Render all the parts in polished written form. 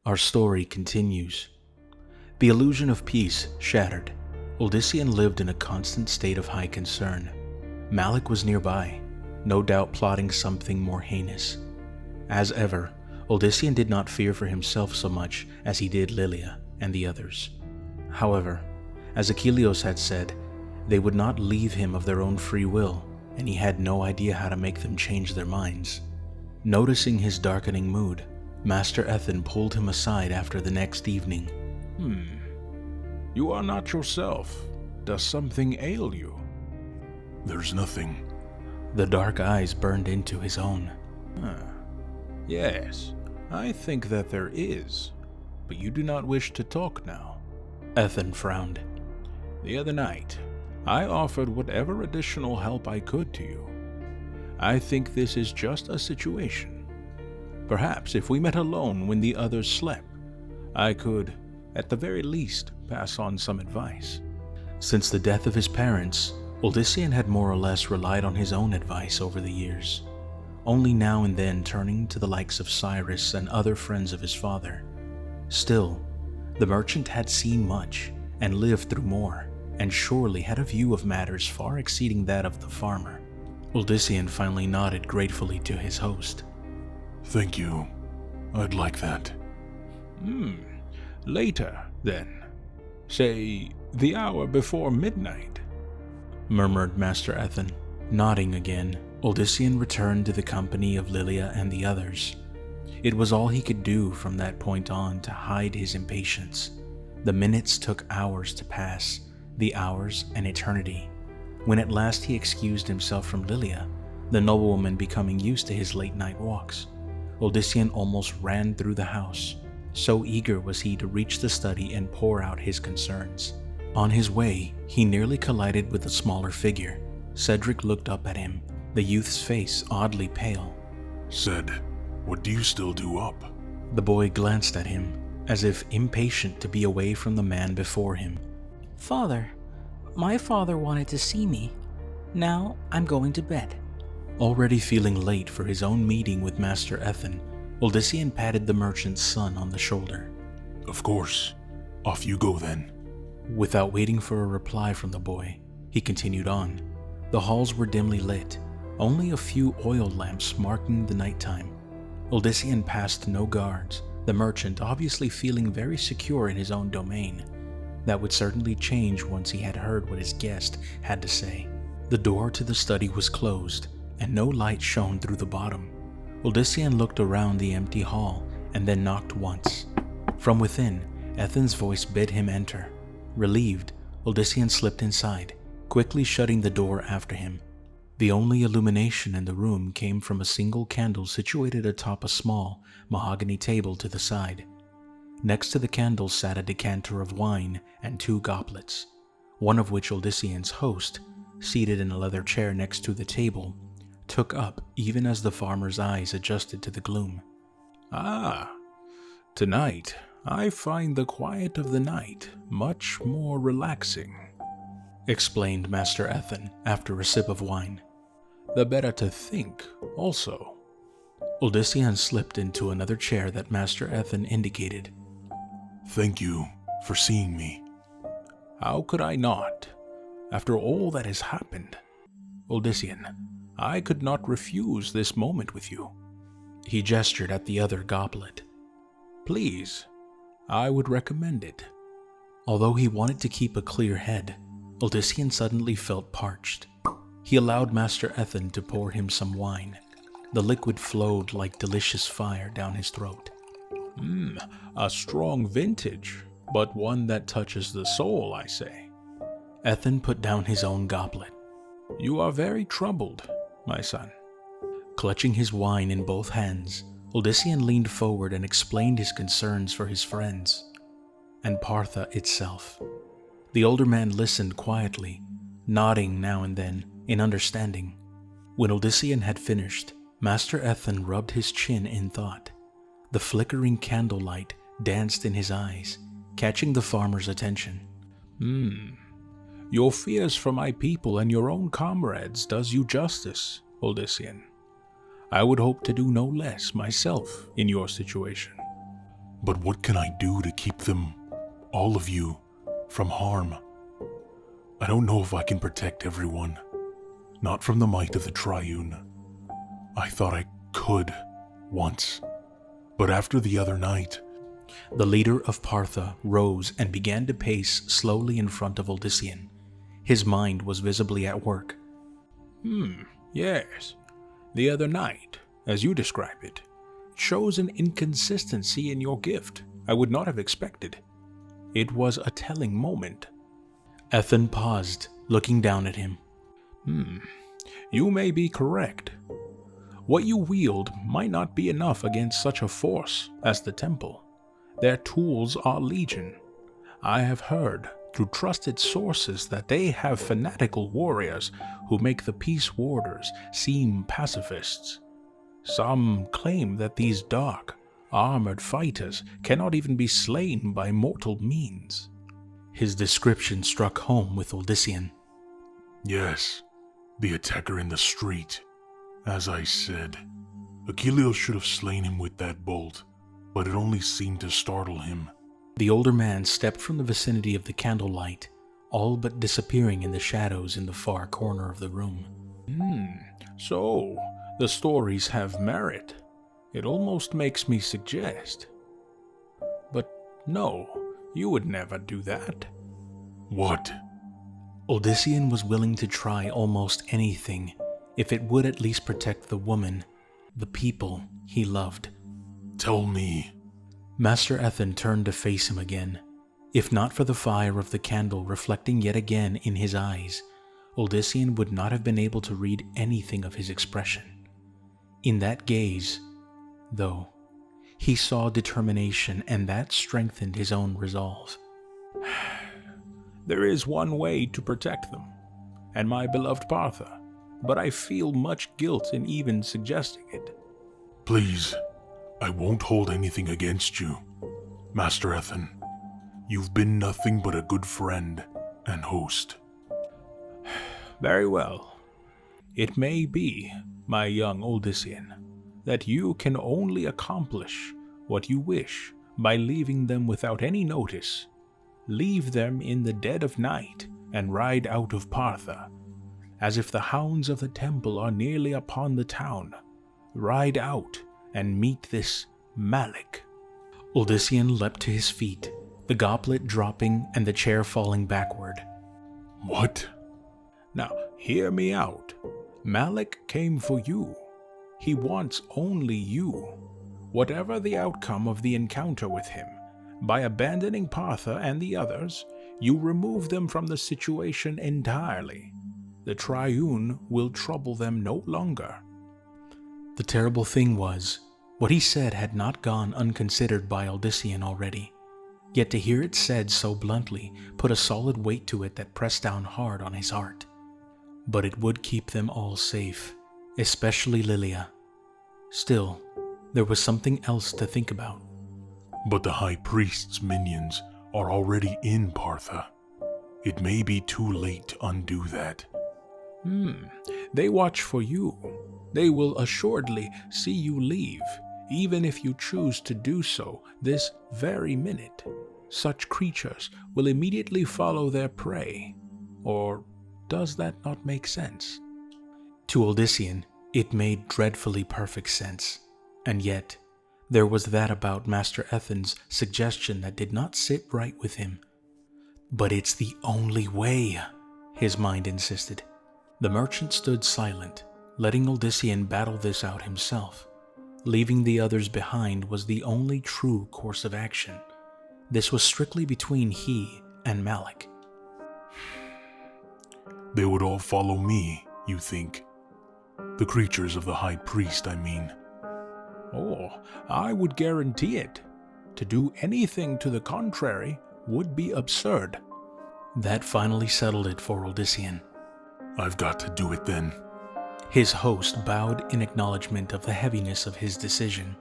Our story continues. The illusion of peace shattered. Odyssean lived in a constant state of high concern. Malik was nearby, no doubt plotting something more heinous. As ever, Odyssean did not fear for himself so much as he did Lilia and the others. However, as Achilleus had said, they would not leave him of their own free will, and he had no idea how to make them change their minds. Noticing his darkening mood, Master Ethan pulled him aside after the next evening. You are not yourself. Does something ail you? There's nothing. The dark eyes burned into his own. Yes, I think that there is, but you do not wish to talk now. Ethan frowned. The other night, I offered whatever additional help I could to you. I think this is just a situation. Perhaps if we met alone when the others slept, I could, at the very least, pass on some advice. Since the death of his parents, Odyssean had more or less relied on his own advice over the years, only now and then turning to the likes of Cyrus and other friends of his father. Still, the merchant had seen much and lived through more, and surely had a view of matters far exceeding that of the farmer. Odyssean finally nodded gratefully to his host. Thank you. I'd like that. Later, then. Say, the hour before midnight, murmured Master Ethan. Nodding again, Odyssean returned to the company of Lilia and the others. It was all he could do from that point on to hide his impatience. The minutes took hours to pass, the hours an eternity. When at last he excused himself from Lilia, the noblewoman becoming used to his late-night walks, Odyssean almost ran through the house. So eager was he to reach the study and pour out his concerns. On his way, he nearly collided with a smaller figure. Cedric looked up at him, the youth's face oddly pale. Ced, what do you still do up? The boy glanced at him, as if impatient to be away from the man before him. Father, my father wanted to see me. Now I'm going to bed. Already feeling late for his own meeting with Master Ethan, Odyssean patted the merchant's son on the shoulder. Of course. Off you go then. Without waiting for a reply from the boy, he continued on. The halls were dimly lit, only a few oil lamps marking the nighttime. Odyssean passed no guards, the merchant obviously feeling very secure in his own domain. That would certainly change once he had heard what his guest had to say. The door to the study was closed, and no light shone through the bottom. Odyssean looked around the empty hall and then knocked once. From within, Ethan's voice bid him enter. Relieved, Odyssean slipped inside, quickly shutting the door after him. The only illumination in the room came from a single candle situated atop a small, mahogany table to the side. Next to the candle sat a decanter of wine and 2 goblets, one of which Odyssean's host, seated in a leather chair next to the table, took up even as the farmer's eyes adjusted to the gloom. Tonight I find the quiet of the night much more relaxing, explained Master Ethan after a sip of wine. The better to think, also. Odyssean slipped into another chair that Master Ethan indicated. Thank you for seeing me. How could I not? After all that has happened, Odyssean, I could not refuse this moment with you. He gestured at the other goblet. Please, I would recommend it. Although he wanted to keep a clear head, Odyssean suddenly felt parched. He allowed Master Ethan to pour him some wine. The liquid flowed like delicious fire down his throat. A strong vintage, but one that touches the soul, I say. Ethan put down his own goblet. You are very troubled, my son. Clutching his wine in both hands, Odyssean leaned forward and explained his concerns for his friends and Partha itself. The older man listened quietly, nodding now and then in understanding. When Odyssean had finished, Master Ethan rubbed his chin in thought. The flickering candlelight danced in his eyes, catching the farmer's attention. Your fears for my people and your own comrades does you justice, Odyssean. I would hope to do no less myself in your situation. But what can I do to keep them, all of you, from harm? I don't know if I can protect everyone. Not from the might of the Triune. I thought I could, once. But after the other night... The leader of Partha rose and began to pace slowly in front of Odyssean. His mind was visibly at work. Yes. The other night, as you describe it, shows an inconsistency in your gift I would not have expected. It was a telling moment. Ethan paused, looking down at him. You may be correct. What you wield might not be enough against such a force as the Temple. Their tools are legion. I have heard through trusted sources that they have fanatical warriors who make the peace warders seem pacifists. Some claim that these dark, armored fighters cannot even be slain by mortal means. His description struck home with Odyssean. Yes, the attacker in the street. As I said, Achilles should have slain him with that bolt, but it only seemed to startle him. The older man stepped from the vicinity of the candlelight, all but disappearing in the shadows in the far corner of the room. So, the stories have merit. It almost makes me suggest. But no, you would never do that. What? Odyssean was willing to try almost anything, if it would at least protect the woman, the people he loved. Tell me. Master Ethan turned to face him again. If not for the fire of the candle reflecting yet again in his eyes, Odyssean would not have been able to read anything of his expression. In that gaze, though, he saw determination, and that strengthened his own resolve. There is one way to protect them, and my beloved Partha, but I feel much guilt in even suggesting it. Please, I won't hold anything against you. Master Ethan, you've been nothing but a good friend and host. Very well. It may be, my young Odyssean, that you can only accomplish what you wish by leaving them without any notice. Leave them in the dead of night and ride out of Partha, as if the hounds of the temple are nearly upon the town. Ride out and meet this Malik. Odyssean leapt to his feet, the goblet dropping and the chair falling backward. What? Now, hear me out. Malik came for you. He wants only you. Whatever the outcome of the encounter with him, by abandoning Partha and the others, you remove them from the situation entirely. The Triune will trouble them no longer. The terrible thing was, what he said had not gone unconsidered by Odyssean already. Yet to hear it said so bluntly put a solid weight to it that pressed down hard on his heart. But it would keep them all safe, especially Lilia. Still, there was something else to think about. But the High Priest's minions are already in Partha. It may be too late to undo that. They watch for you. They will assuredly see you leave, even if you choose to do so this very minute. Such creatures will immediately follow their prey. Or does that not make sense? To Odyssean, it made dreadfully perfect sense. And yet, there was that about Master Ethan's suggestion that did not sit right with him. But it's the only way, his mind insisted. The merchant stood silent, letting Odyssean battle this out himself. Leaving the others behind was the only true course of action. This was strictly between he and Malik. They would all follow me, you think? The creatures of the High Priest, I mean. Oh, I would guarantee it. To do anything to the contrary would be absurd. That finally settled it for Odyssean. I've got to do it then. His host bowed in acknowledgement of the heaviness of his decision.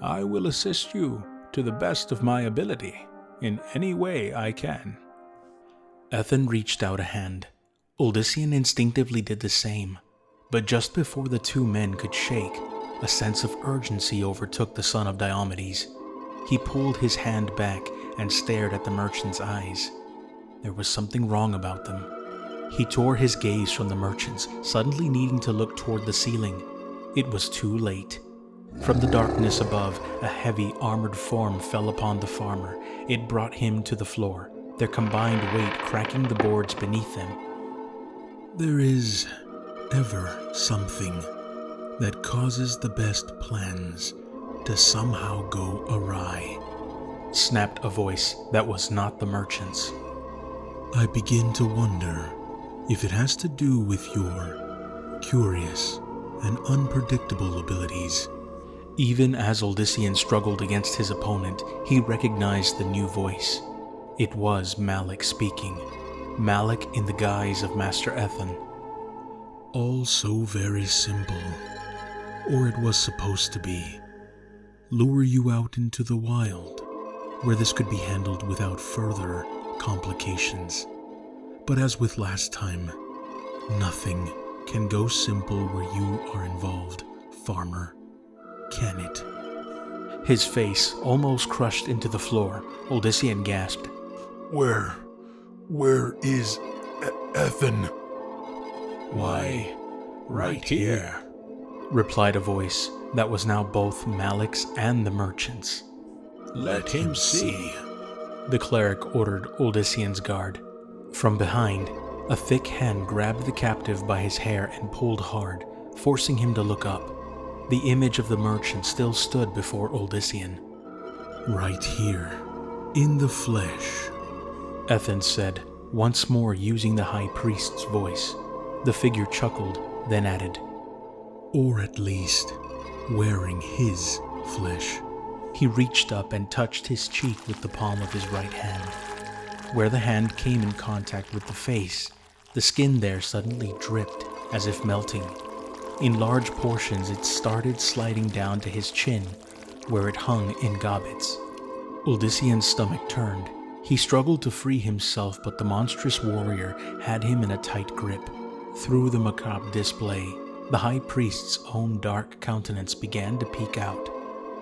I will assist you to the best of my ability, in any way I can. Ethan reached out a hand. Odyssean instinctively did the same, but just before the two men could shake, a sense of urgency overtook the son of Diomedes. He pulled his hand back and stared at the merchant's eyes. There was something wrong about them. He tore his gaze from the merchant's, suddenly needing to look toward the ceiling. It was too late. From the darkness above, a heavy, armored form fell upon the farmer. It brought him to the floor, their combined weight cracking the boards beneath them. There is ever something that causes the best plans to somehow go awry, Snapped a voice that was not the merchant's. I begin to wonder if it has to do with your curious and unpredictable abilities. Even as Uldyssian struggled against his opponent, he recognized the new voice. It was Malik speaking. Malik in the guise of Master Ethan. All so very simple, or it was supposed to be. Lure you out into the wild, where this could be handled without further complications. But as with last time, nothing can go simple where you are involved, farmer. Can it? His face almost crushed into the floor. Uldyssian gasped. Where is Ethan? Why, right here, replied a voice that was now both Malik's and the merchant's. Let him see. The cleric ordered Uldyssian's guard. From behind, a thick hand grabbed the captive by his hair and pulled hard, forcing him to look up. The image of the merchant still stood before Uldyssian. Right here, in the flesh, Ethan said, once more using the high priest's voice. The figure chuckled, then added, or at least wearing his flesh. He reached up and touched his cheek with the palm of his right hand. Where the hand came in contact with the face, the skin there suddenly dripped as if melting. In large portions, it started sliding down to his chin, where it hung in gobbets. Uldyssian's stomach turned. He struggled to free himself, but the monstrous warrior had him in a tight grip. Through the macabre display, the high priest's own dark countenance began to peek out.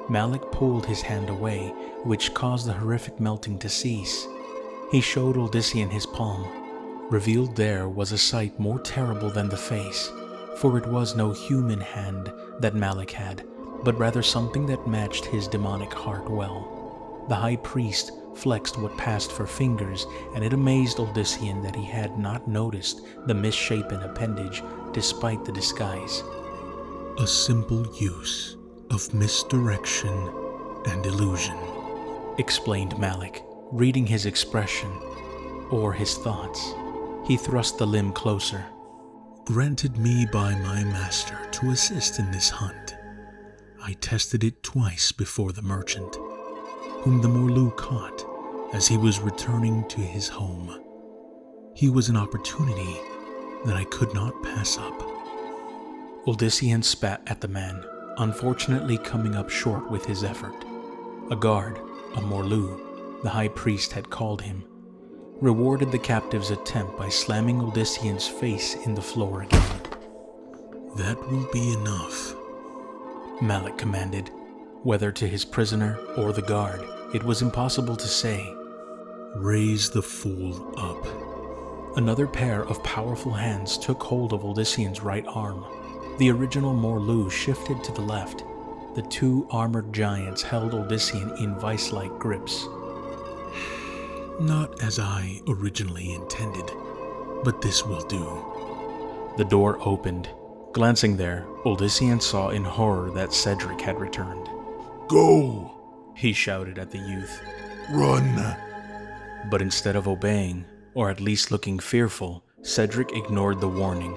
Malik pulled his hand away, which caused the horrific melting to cease. He showed Uldyssian his palm. Revealed there was a sight more terrible than the face, for it was no human hand that Malik had, but rather something that matched his demonic heart well. The high priest flexed what passed for fingers, and it amazed Uldyssian that he had not noticed the misshapen appendage despite the disguise. A simple use of misdirection and illusion, explained Malik, reading his expression, or his thoughts. He thrust the limb closer. Granted me by my master to assist in this hunt. I tested it twice before the merchant, whom the Morlu caught as he was returning to his home. He was an opportunity that I could not pass up. Uldyssian spat at the man, unfortunately coming up short with his effort. A guard, a Morlu, the high priest had called him, rewarded the captive's attempt by slamming Uldyssian's face in the floor again. That will be enough, Malik commanded. Whether to his prisoner or the guard, it was impossible to say. Raise the fool up. Another pair of powerful hands took hold of Uldyssian's right arm. The original Morlu shifted to the left. The two armored giants held Uldyssian in vice-like grips. Not as I originally intended, but this will do. The door opened. Glancing there, Uldyssian saw in horror that Cedric had returned. Go! He shouted at the youth. Run! But instead of obeying, or at least looking fearful, Cedric ignored the warning.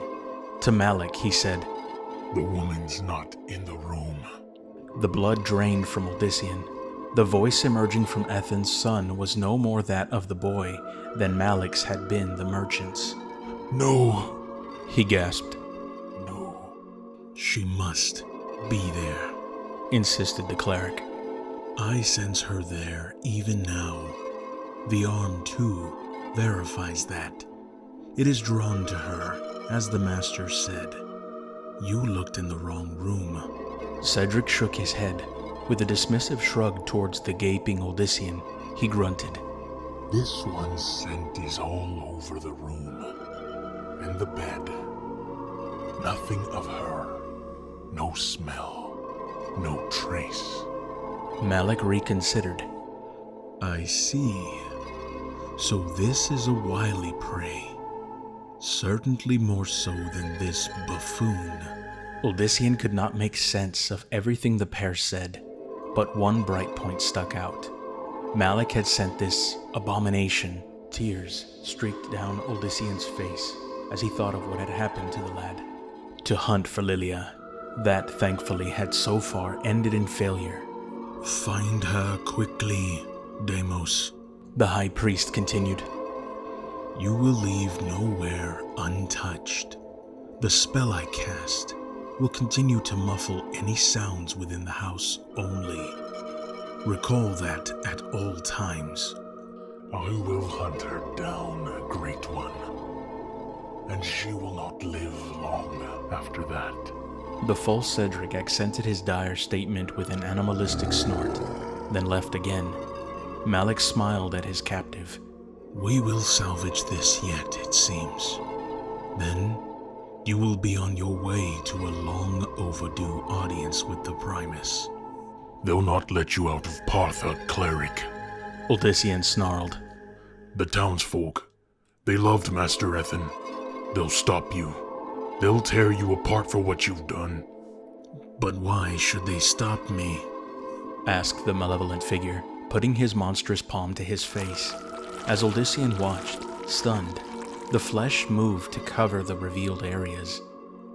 To Malik, he said, The woman's not in the room. The blood drained from Uldyssian. The voice emerging from Ethan's son was no more that of the boy than Malik's had been the merchant's. No, he gasped. No, she must be there, insisted the cleric. I sense her there even now. The arm, too, verifies that. It is drawn to her, as the master said. You looked in the wrong room. Cedric shook his head. With a dismissive shrug towards the gaping Odyssean, he grunted. This one's scent is all over the room and the bed. Nothing of her. No smell. No trace. Malik reconsidered. I see. So this is a wily prey. Certainly more so than this buffoon. Odyssean could not make sense of everything the pair said, but one bright point stuck out. Malik had sent this abomination. Tears streaked down Odyssean's face as he thought of what had happened to the lad. To hunt for Lilia. That, thankfully, had so far ended in failure. Find her quickly, Deimos, the high priest continued. You will leave nowhere untouched. The spell I cast will continue to muffle any sounds within the house only. Recall that at all times. I will hunt her down, Great One, and she will not live long after that. The false Cedric accented his dire statement with an animalistic snort, then left again. Malik smiled at his captive. We will salvage this yet, it seems. Then, you will be on your way to a long overdue audience with the Primus. They'll not let you out of Partha, cleric, Odyssean snarled. The townsfolk, they loved Master Ethan. They'll stop you. They'll tear you apart for what you've done. But why should they stop me? Asked the malevolent figure, putting his monstrous palm to his face. As Odyssean watched, stunned, the flesh moved to cover the revealed areas.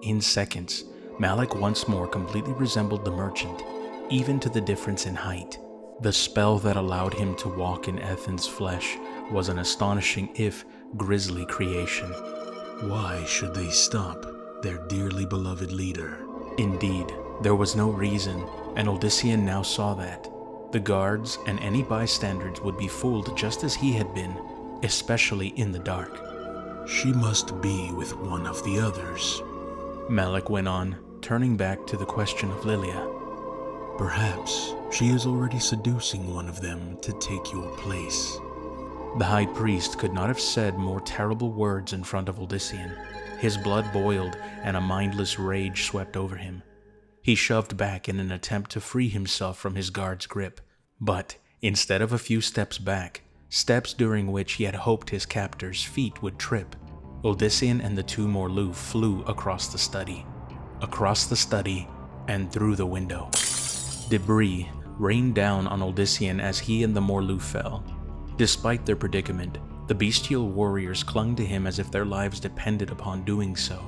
In seconds, Malik once more completely resembled the merchant, even to the difference in height. The spell that allowed him to walk in Ethan's flesh was an astonishing, if grisly, creation. Why should they stop their dearly beloved leader? Indeed, there was no reason, and Odyssean now saw that. The guards and any bystanders would be fooled just as he had been, especially in the dark. She must be with one of the others, Malik went on, turning back to the question of Lilia. Perhaps she is already seducing one of them to take your place. The high priest could not have said more terrible words in front of Odyssean. His blood boiled and a mindless rage swept over him. He shoved back in an attempt to free himself from his guard's grip, but instead of a few steps back, steps during which he had hoped his captor's feet would trip, Odyssean and the two Morlou flew across the study, and through the window. Debris rained down on Odyssean as he and the Morlou fell. Despite their predicament, the bestial warriors clung to him as if their lives depended upon doing so.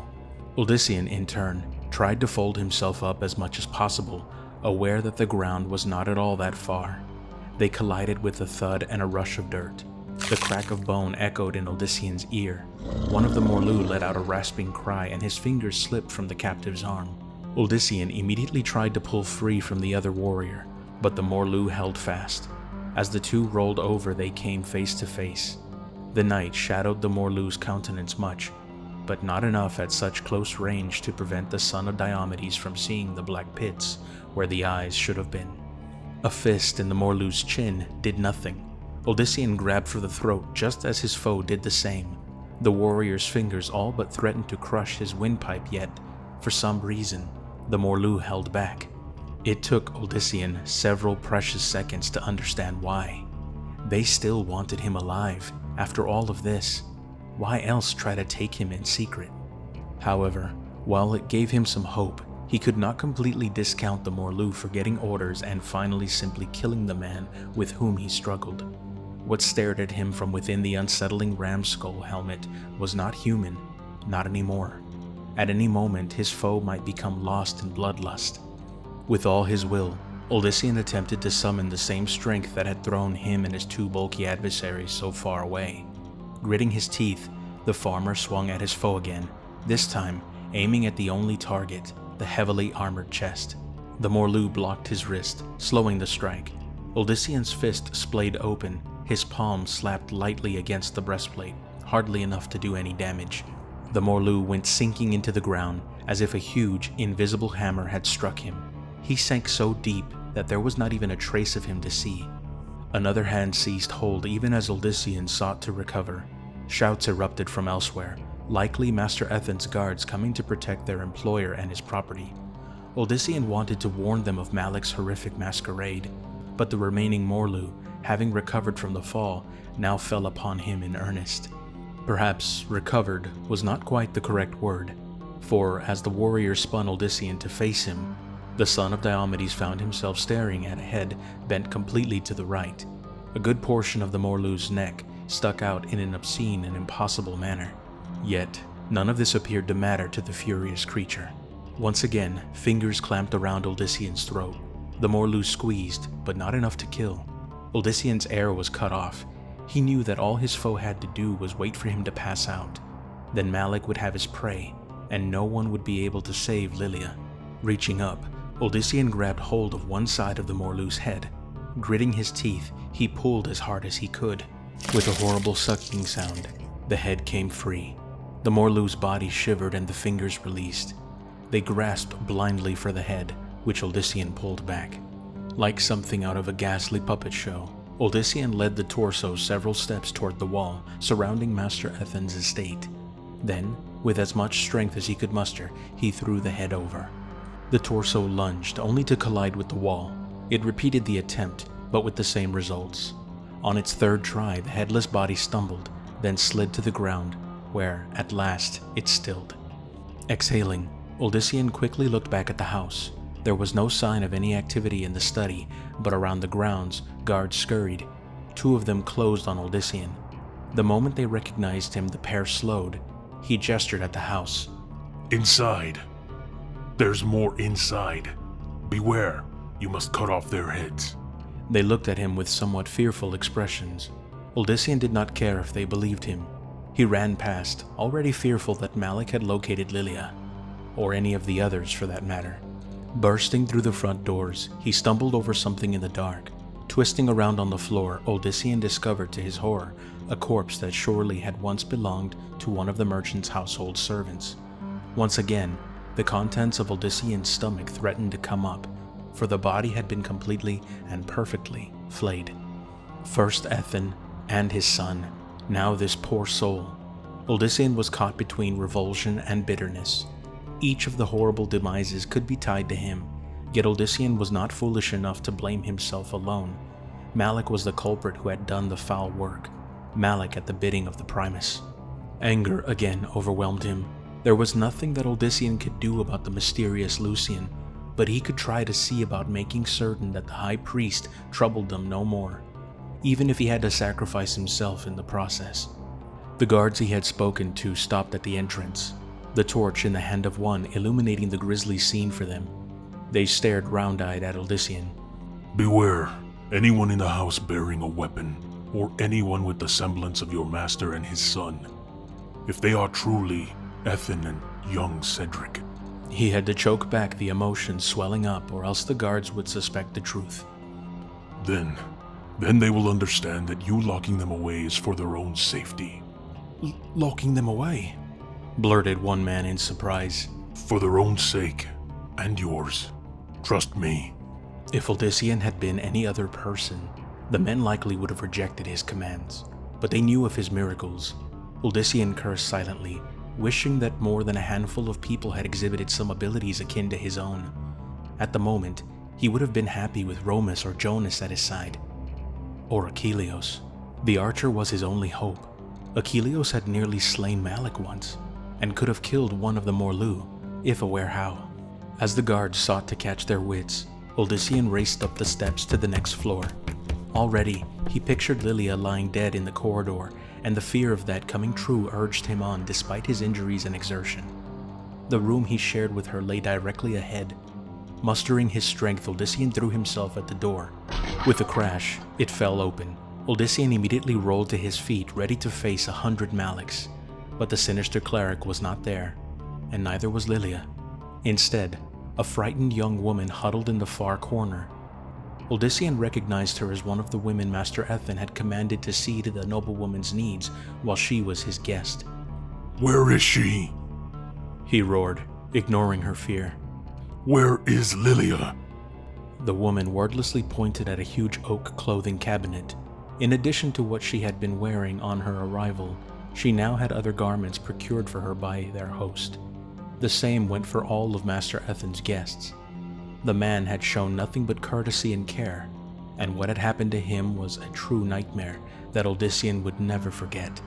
Odyssean, in turn, tried to fold himself up as much as possible, aware that the ground was not at all that far. They collided with a thud and a rush of dirt. The crack of bone echoed in Odyssean's ear. One of the Morlou let out a rasping cry and his fingers slipped from the captive's arm. Odyssean immediately tried to pull free from the other warrior, but the Morlou held fast. As the two rolled over, they came face to face. The night shadowed the Morlou's countenance much, but not enough at such close range to prevent the son of Diomedes from seeing the black pits where the eyes should have been. A fist in the Morlou's chin did nothing. Odyssean grabbed for the throat just as his foe did the same. The warrior's fingers all but threatened to crush his windpipe, yet, for some reason, the Morlou held back. It took Odyssean several precious seconds to understand why. They still wanted him alive after all of this. Why else try to take him in secret? However, while it gave him some hope, he could not completely discount the Morlou for getting orders and finally simply killing the man with whom he struggled. What stared at him from within the unsettling ram skull helmet was not human, not anymore. At any moment, his foe might become lost in bloodlust. With all his will, Odyssean attempted to summon the same strength that had thrown him and his two bulky adversaries so far away. Gritting his teeth, the farmer swung at his foe again, this time aiming at the only target, the heavily armored chest. The Morlou blocked his wrist, slowing the strike. Odyssean's fist splayed open, his palm slapped lightly against the breastplate, hardly enough to do any damage. The Morlou went sinking into the ground as if a huge, invisible hammer had struck him. He sank so deep that there was not even a trace of him to see. Another hand seized hold even as Odyssean sought to recover. Shouts erupted from elsewhere, likely Master Ethan's guards coming to protect their employer and his property. Odyssean wanted to warn them of Malik's horrific masquerade, but the remaining Morlu, having recovered from the fall, now fell upon him in earnest. Perhaps recovered was not quite the correct word, for as the warrior spun Odyssean to face him, the son of Diomedes found himself staring at a head bent completely to the right. A good portion of the Morlu's neck stuck out in an obscene and impossible manner. Yet, none of this appeared to matter to the furious creature. Once again, fingers clamped around Odyssean's throat. The Morlu squeezed, but not enough to kill. Odyssean's air was cut off. He knew that all his foe had to do was wait for him to pass out. Then Malik would have his prey, and no one would be able to save Lilia. Reaching up, Odyssean grabbed hold of one side of the Morlu's head. Gritting his teeth, he pulled as hard as he could. With a horrible sucking sound, the head came free. The Morlu's body shivered and the fingers released. They grasped blindly for the head, which Odyssean pulled back. Like something out of a ghastly puppet show, Odyssean led the torso several steps toward the wall surrounding Master Ethan's estate. Then, with as much strength as he could muster, he threw the head over. The torso lunged, only to collide with the wall. It repeated the attempt, but with the same results. On its third try, the headless body stumbled, then slid to the ground, where, at last, it stilled. Exhaling, Odyssean quickly looked back at the house. There was no sign of any activity in the study, but around the grounds, guards scurried. Two of them closed on Odyssean. The moment they recognized him, the pair slowed. He gestured at the house. Inside. There's more inside. Beware, you must cut off their heads. They looked at him with somewhat fearful expressions. Odyssean did not care if they believed him. He ran past, already fearful that Malik had located Lilia, or any of the others for that matter. Bursting through the front doors, he stumbled over something in the dark. Twisting around on the floor, Odyssean discovered to his horror a corpse that surely had once belonged to one of the merchant's household servants. Once again, the contents of Odyssean's stomach threatened to come up, for the body had been completely and perfectly flayed. First Ethan and his son, now this poor soul. Odyssean was caught between revulsion and bitterness. Each of the horrible demises could be tied to him, yet Odyssean was not foolish enough to blame himself alone. Malik was the culprit who had done the foul work, Malik at the bidding of the Primus. Anger again overwhelmed him. There was nothing that Odyssean could do about the mysterious Lucian, but he could try to see about making certain that the high priest troubled them no more, even if he had to sacrifice himself in the process. The guards he had spoken to stopped at the entrance, the torch in the hand of one illuminating the grisly scene for them. They stared round-eyed at Odyssean. Beware, anyone in the house bearing a weapon, or anyone with the semblance of your master and his son. If they are truly Ethan and young Cedric. He had to choke back the emotions swelling up, or else the guards would suspect the truth. Then they will understand that you locking them away is for their own safety. Locking them away? Blurted one man in surprise. For their own sake, and yours. Trust me. If Odyssean had been any other person, the men likely would have rejected his commands, but they knew of his miracles. Odyssean cursed silently, wishing that more than a handful of people had exhibited some abilities akin to his own. At the moment, he would have been happy with Romus or Jonas at his side. Or Achilleos. The archer was his only hope. Achilleos had nearly slain Malik once, and could have killed one of the Morlu, if aware how. As the guards sought to catch their wits, Odyssean raced up the steps to the next floor. Already, he pictured Lilia lying dead in the corridor, and the fear of that coming true urged him on despite his injuries and exertion. The room he shared with her lay directly ahead. Mustering his strength, Odyssean threw himself at the door. With a crash, it fell open. Odyssean immediately rolled to his feet, ready to face 100 Maliks. But the sinister cleric was not there, and neither was Lilia. Instead, a frightened young woman huddled in the far corner. Odyssean recognized her as one of the women Master Ethan had commanded to see to the noblewoman's needs while she was his guest. Where is she? He roared, ignoring her fear. Where is Lilia? The woman wordlessly pointed at a huge oak clothing cabinet. In addition to what she had been wearing on her arrival, she now had other garments procured for her by their host. The same went for all of Master Ethan's guests. The man had shown nothing but courtesy and care, and what had happened to him was a true nightmare that Odyssean would never forget.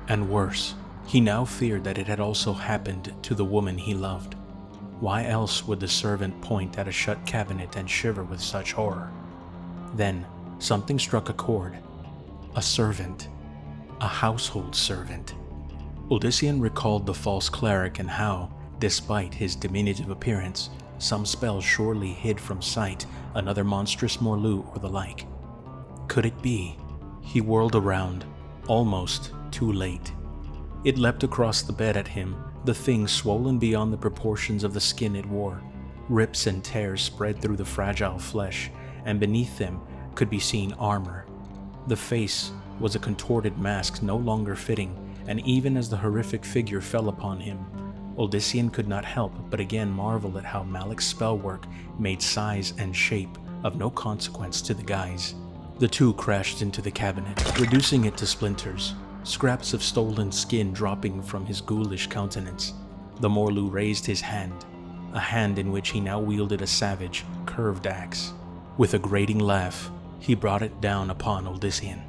And worse, he now feared that it had also happened to the woman he loved. Why else would the servant point at a shut cabinet and shiver with such horror? Then, something struck a chord. A servant. A household servant. Odyssean recalled the false cleric and how, despite his diminutive appearance, some spell surely hid from sight another monstrous Morlu or the like. Could it be? He whirled around, almost too late. It leapt across the bed at him, the thing swollen beyond the proportions of the skin it wore. Rips and tears spread through the fragile flesh, and beneath them could be seen armor. The face was a contorted mask no longer fitting, and even as the horrific figure fell upon him, Odyssean could not help but again marvel at how Malik's spellwork made size and shape of no consequence to the guise. The two crashed into the cabinet, reducing it to splinters, scraps of stolen skin dropping from his ghoulish countenance. The Morlu raised his hand, a hand in which he now wielded a savage, curved axe. With a grating laugh, he brought it down upon Odyssean.